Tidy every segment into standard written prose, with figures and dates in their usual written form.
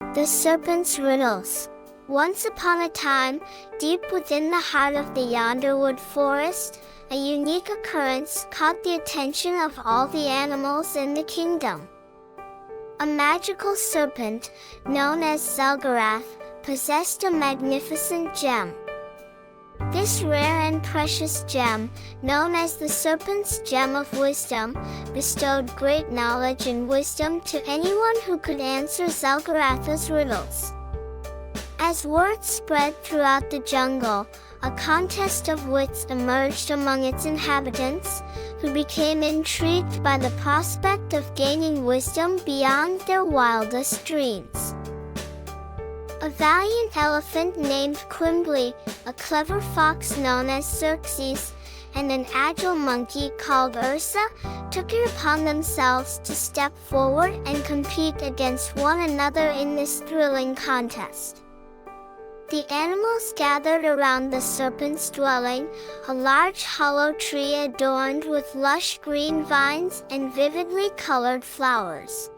The Serpent's Riddles. Once upon a time, deep within the heart of the Yonderwood Forest, a unique occurrence caught the attention of all the animals in the kingdom. A magical serpent, known as Zelgorath, possessed a magnificent gem. This rare and precious gem, known as the Serpent's Gem of Wisdom, bestowed great knowledge and wisdom to anyone who could answer Zelgorath's riddles. As word spread throughout the jungle, a contest of wits emerged among its inhabitants, who became intrigued by the prospect of gaining wisdom beyond their wildest dreams. A valiant elephant named Quimbly, a clever fox known as Xerxes, and an agile monkey called Ursa took it upon themselves to step forward and compete against one another in this thrilling contest. The animals gathered around the serpent's dwelling, a large hollow tree adorned with lush green vines and vividly colored flowers.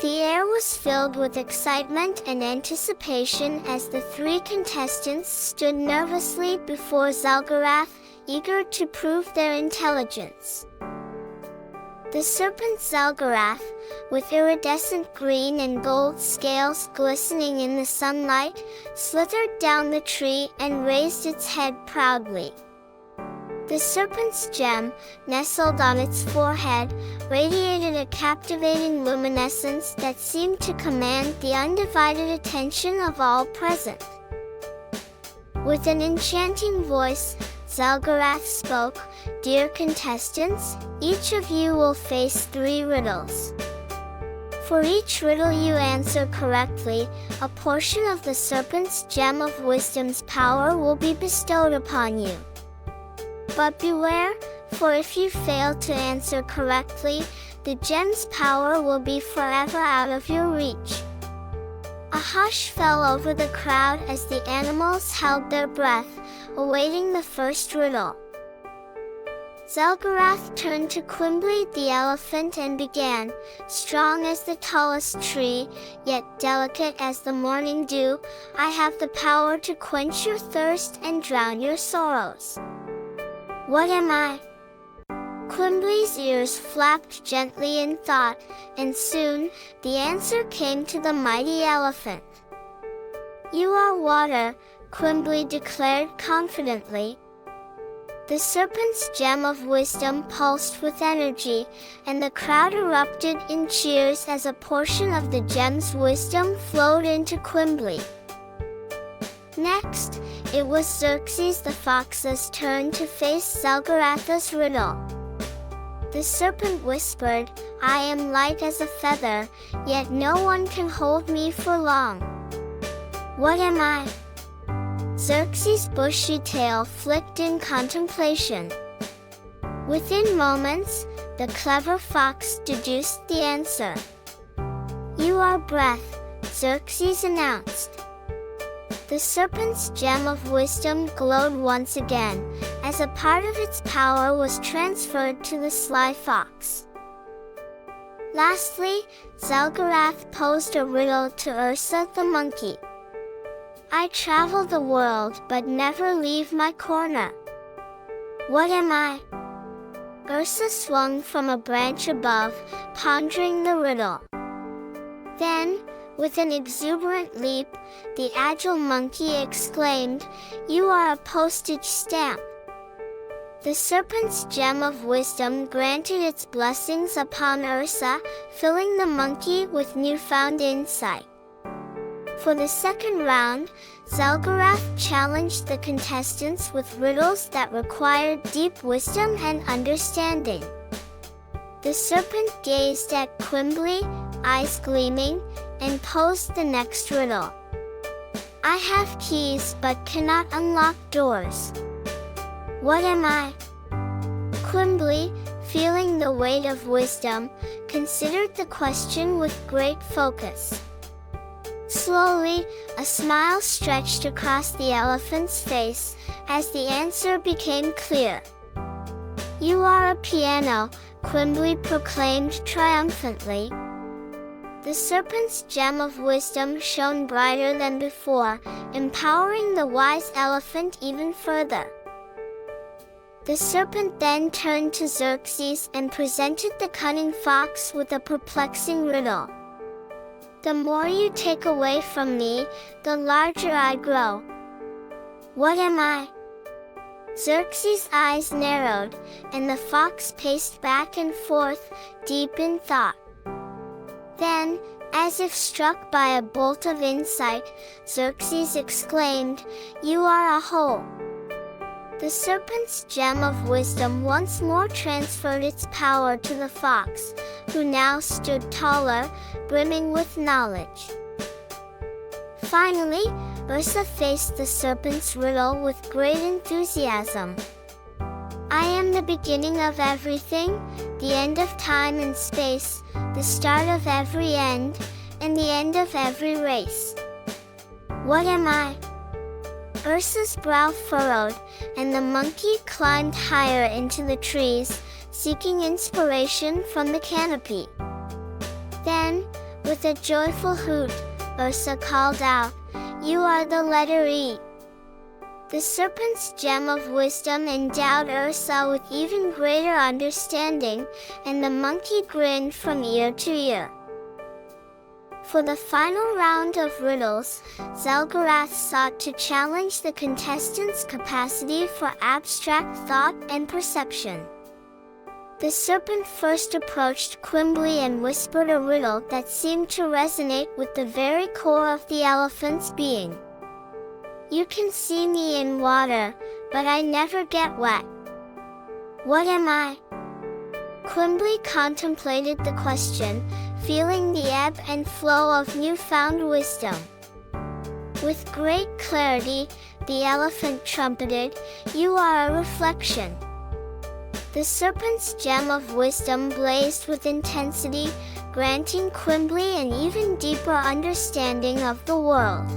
The air was filled with excitement and anticipation as the three contestants stood nervously before Zelgorath, eager to prove their intelligence. The serpent Zelgorath, with iridescent green and gold scales glistening in the sunlight, slithered down the tree and raised its head proudly. The serpent's gem, nestled on its forehead, radiated a captivating luminescence that seemed to command the undivided attention of all present. With an enchanting voice, Zelgorath spoke, "Dear contestants, each of you will face 3 riddles. For each riddle you answer correctly, a portion of the serpent's gem of wisdom's power will be bestowed upon you. But beware, for if you fail to answer correctly, the gem's power will be forever out of your reach." A hush fell over the crowd as the animals held their breath, awaiting the first riddle. Zelgorath turned to Quimbly the elephant and began, "Strong as the tallest tree, yet delicate as the morning dew, I have the power to quench your thirst and drown your sorrows. What am I?" Quimbly's ears flapped gently in thought, and soon, the answer came to the mighty elephant. "You are water," Quimbly declared confidently. The serpent's gem of wisdom pulsed with energy, and the crowd erupted in cheers as a portion of the gem's wisdom flowed into Quimbly. Next, it was Xerxes the fox's turn to face Zelgorath's riddle. The serpent whispered, "I am light as a feather, yet no one can hold me for long. What am I?" Xerxes' bushy tail flicked in contemplation. Within moments, the clever fox deduced the answer. "You are breath," Xerxes announced. The serpent's gem of wisdom glowed once again, as a part of its power was transferred to the sly fox. Lastly, Zelgorath posed a riddle to Ursa the monkey. "I travel the world but never leave my corner. What am I?" Ursa swung from a branch above, pondering the riddle. Then, with an exuberant leap, the agile monkey exclaimed, "You are a postage stamp." The serpent's gem of wisdom granted its blessings upon Ursa, filling the monkey with newfound insight. For the second round, Zelgorath challenged the contestants with riddles that required deep wisdom and understanding. The serpent gazed at Quimbly, eyes gleaming, and posed the next riddle. "I have keys but cannot unlock doors. What am I?" Quimbly, feeling the weight of wisdom, considered the question with great focus. Slowly, a smile stretched across the elephant's face as the answer became clear. "You are a piano," Quimbly proclaimed triumphantly. The serpent's gem of wisdom shone brighter than before, empowering the wise elephant even further. The serpent then turned to Xerxes and presented the cunning fox with a perplexing riddle. "The more you take away from me, the larger I grow. What am I?" Xerxes' eyes narrowed, and the fox paced back and forth, deep in thought. Then, as if struck by a bolt of insight, Xerxes exclaimed, "You are a whole." The serpent's gem of wisdom once more transferred its power to the fox, who now stood taller, brimming with knowledge. Finally, Ursa faced the serpent's riddle with great enthusiasm. "I am the beginning of everything, the end of time and space, the start of every end, and the end of every race. What am I?" Ursa's brow furrowed, and the monkey climbed higher into the trees, seeking inspiration from the canopy. Then, with a joyful hoot, Ursa called out, "You are the letter E." The serpent's gem of wisdom endowed Ursa with even greater understanding, and the monkey grinned from ear to ear. For the final round of riddles, Zelgorath sought to challenge the contestants' capacity for abstract thought and perception. The serpent first approached Quimbly and whispered a riddle that seemed to resonate with the very core of the elephant's being. "You can see me in water, but I never get wet. What am I?" Quimbly contemplated the question, feeling the ebb and flow of newfound wisdom. With great clarity, the elephant trumpeted, "You are a reflection." The serpent's gem of wisdom blazed with intensity, granting Quimbly an even deeper understanding of the world.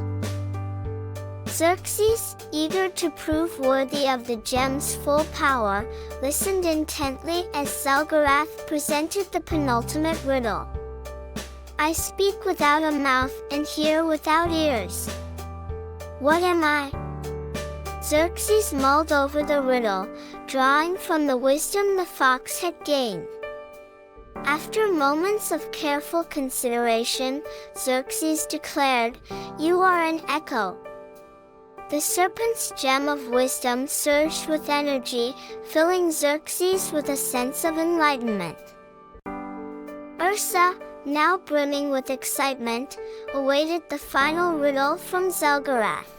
Xerxes, eager to prove worthy of the gem's full power, listened intently as Zelgorath presented the penultimate riddle. "I speak without a mouth and hear without ears. What am I?" Xerxes mulled over the riddle, drawing from the wisdom the fox had gained. After moments of careful consideration, Xerxes declared, "You are an echo." The serpent's gem of wisdom surged with energy, filling Xerxes with a sense of enlightenment. Ursa, now brimming with excitement, awaited the final riddle from Zelgorath.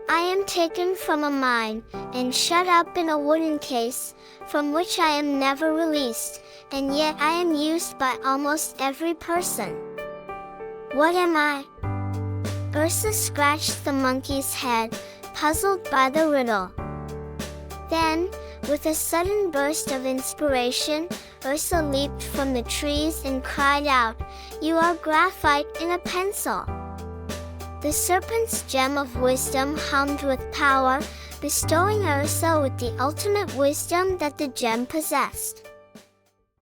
"I am taken from a mine, and shut up in a wooden case, from which I am never released, and yet I am used by almost every person. What am I?" Ursa scratched the monkey's head, puzzled by the riddle. Then, with a sudden burst of inspiration, Ursa leaped from the trees and cried out, "You are graphite in a pencil." The serpent's gem of wisdom hummed with power, bestowing Ursa with the ultimate wisdom that the gem possessed.